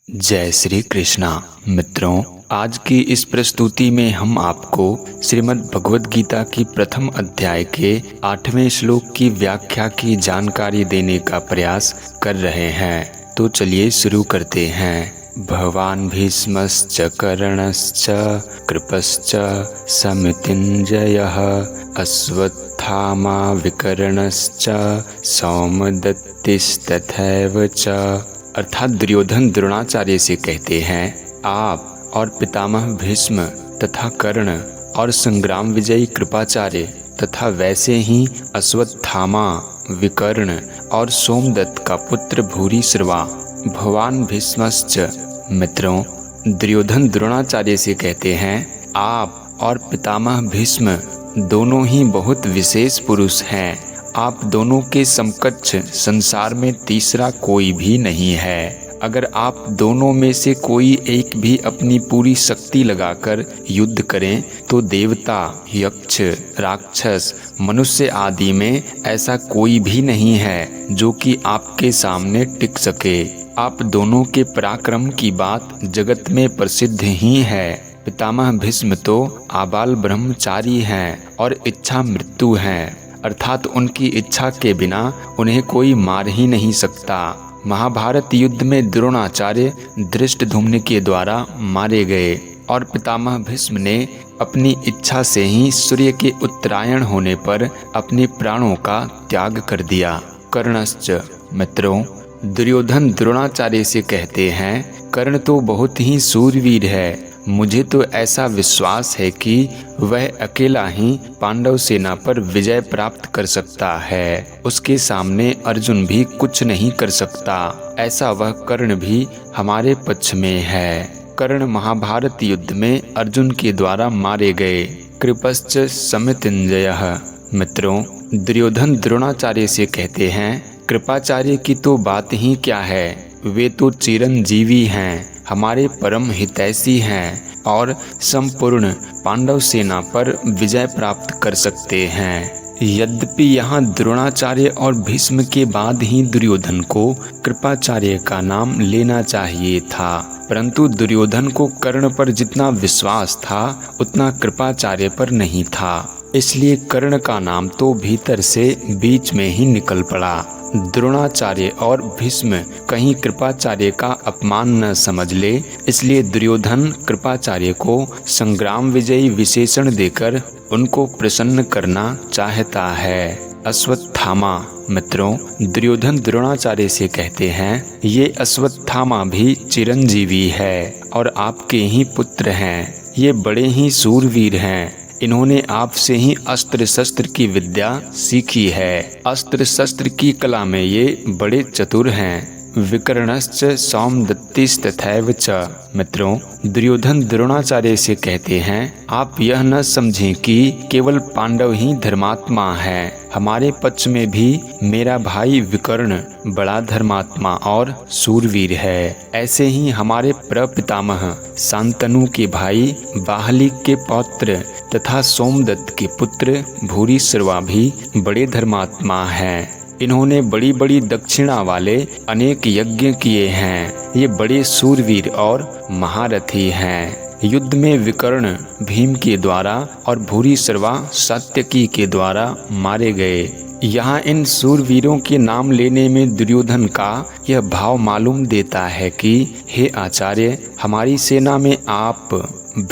जय श्री कृष्णा। मित्रों, आज की इस प्रस्तुति में हम आपको श्रीमद् भगवद गीता की प्रथम अध्याय के 8वें श्लोक की व्याख्या की जानकारी देने का प्रयास कर रहे हैं। तो चलिए शुरू करते हैं। भवान भीष्मश्च कर्णश्च कृपश्च समितिञ्जयः अश्वत्थामा विकर्णश्च सौमदत्तिस्तथैव च। अर्थात दुर्योधन द्रोणाचार्य से कहते हैं, आप और पितामह भीष्म तथा कर्ण और संग्राम विजयी कृपाचार्य तथा वैसे ही अश्वत्थामा, विकर्ण और सोमदत्त का पुत्र भूरिश्रवा भवान भीष्मश्च। मित्रों, दुर्योधन द्रोणाचार्य से कहते हैं, आप और पितामह भीष्म दोनों ही बहुत विशेष पुरुष हैं। आप दोनों के समकक्ष संसार में तीसरा कोई भी नहीं है। अगर आप दोनों में से कोई एक भी अपनी पूरी शक्ति लगाकर युद्ध करें तो देवता, यक्ष, राक्षस, मनुष्य आदि में ऐसा कोई भी नहीं है जो कि आपके सामने टिक सके। आप दोनों के पराक्रम की बात जगत में प्रसिद्ध ही है। पितामह भीष्म तो आबाल ब्रह्मचारी हैं और इच्छा मृत्यु हैं, अर्थात उनकी इच्छा के बिना उन्हें कोई मार ही नहीं सकता। महाभारत युद्ध में द्रोणाचार्य धृष्टद्युम्न के द्वारा मारे गए और पितामह भीष्म ने अपनी इच्छा से ही सूर्य के उत्तरायण होने पर अपने प्राणों का त्याग कर दिया। कर्णश्च। मित्रों, दुर्योधन द्रोणाचार्य से कहते हैं, कर्ण तो बहुत ही शूरवीर है। मुझे तो ऐसा विश्वास है कि वह अकेला ही पांडव सेना पर विजय प्राप्त कर सकता है। उसके सामने अर्जुन भी कुछ नहीं कर सकता। ऐसा वह कर्ण भी हमारे पक्ष में है। कर्ण महाभारत युद्ध में अर्जुन के द्वारा मारे गए। कृपश्च समितिञ्जयः। मित्रों, दुर्योधन द्रोणाचार्य से कहते हैं, कृपाचार्य की तो बात ही क्या है, वे तो चिरंजीवी हैं, हमारे परम हितैषी हैं और संपूर्ण पांडव सेना पर विजय प्राप्त कर सकते हैं। यद्यपि यहाँ द्रोणाचार्य और भीष्म के बाद ही दुर्योधन को कृपाचार्य का नाम लेना चाहिए था, परंतु दुर्योधन को कर्ण पर जितना विश्वास था उतना कृपाचार्य पर नहीं था। इसलिए कर्ण का नाम तो भीतर से बीच में ही निकल पड़ा। द्रोणाचार्य और भीष्म कहीं कृपाचार्य का अपमान न समझ ले, इसलिए दुर्योधन कृपाचार्य को संग्राम विजयी विशेषण देकर उनको प्रसन्न करना चाहता है। अश्वत्थामा। मित्रों, दुर्योधन द्रोणाचार्य से कहते हैं, ये अश्वत्थामा भी चिरंजीवी है और आपके ही पुत्र हैं। ये बड़े ही शूरवीर हैं। इन्होंने आपसे ही अस्त्र शस्त्र की विद्या सीखी है। अस्त्र शस्त्र की कला में ये बड़े चतुर हैं। विकर्णश्च सौमदत्तिस्तथैव च। मित्रों, दुर्योधन द्रोणाचार्य से कहते हैं, आप यह न समझें कि केवल पांडव ही धर्मात्मा हैं। हमारे पक्ष में भी मेरा भाई विकर्ण बड़ा धर्मात्मा और शूरवीर है। ऐसे ही हमारे प्रपितामह शांतनु के भाई बाहलिक के पौत्र तथा सोमदत्त के पुत्र भूरिश्रवा भी बड़े धर्मात्मा हैं। इन्होंने बड़ी बड़ी दक्षिणा वाले अनेक यज्ञ किए हैं। ये बड़े शूरवीर और महारथी हैं। युद्ध में विकर्ण भीम के द्वारा और भूरिश्रवा सात्यकी के द्वारा मारे गए। यहाँ इन शूरवीरों के नाम लेने में दुर्योधन का यह भाव मालूम देता है कि हे आचार्य, हमारी सेना में आप,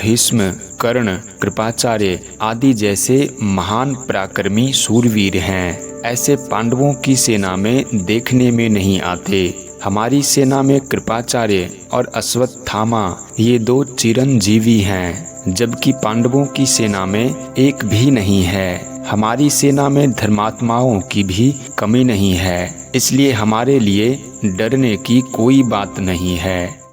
भीष्म, कर्ण, कृपाचार्य आदि जैसे महान पराक्रमी शूरवीर हैं। ऐसे पांडवों की सेना में देखने में नहीं आते। हमारी सेना में कृपाचार्य और अश्वत्थामा ये दो चिरंजीवी हैं, जबकि पांडवों की सेना में एक भी नहीं है। हमारी सेना में धर्मात्माओं की भी कमी नहीं है, इसलिए हमारे लिए डरने की कोई बात नहीं है।